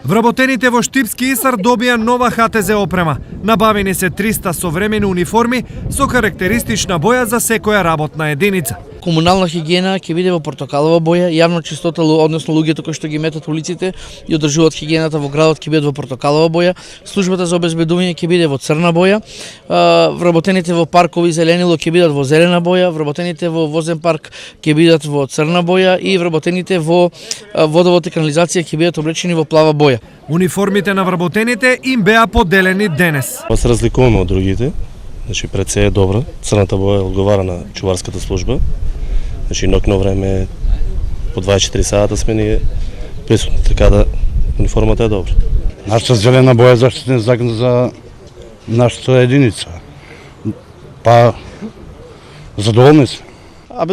Вработените во Штипски Исар добија нова ХТЗ опрема. Набавени се 300 современи униформи со карактеристична боја за секоја работна единица. Комунална хигиена ќе биде во портокалова боја, јавна чистота, односно луѓето кои што ги метат улиците и одржуваат хигиената во градот ќе бидат во портокалова боја, службата за обезбедување ќе биде во црна боја, вработените во паркови зеленило ќе бидат во зелена боја, вработените во возен парк ќе бидат во црна боја и вработените во водовод и канализација ќе бидат облечени во плава боја. Униформите на вработените им беа поделени денес. Се разликуваме од другите. Значи пред се е добра, црната боја одговара на чуварската служба. Значи нокно време по 24 сата сме ние присутни, така да униформата е добра. Нашата зелена боја е заштитен знак за нашата единица. Па задоволни сме.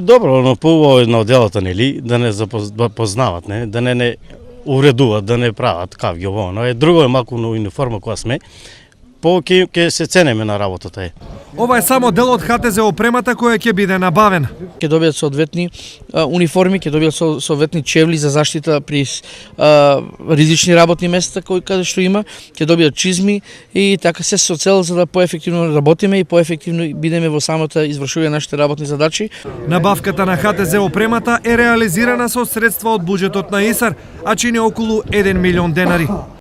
Добро, но поубаво на одделата, нели, да не запознават, не, да не уредуват, да не прават кавги ово. Друго е малку на униформа која сме, повеќе ќе се ценеме на работата. Ова е само дел од ХТЗ опремата која ќе биде набавена. Ќе добијат соодветни униформи, ќе добијат соодветни чевли за заштита при ризични работни места каде што има, ќе добијат чизми и така се со цел за да поефективно работиме и поефективно бидеме во самото извршување на нашите работни задачи. Набавката на ХТЗ опремата е реализирана со средства од буџетот на Исар, а чини околу 1 милион денари.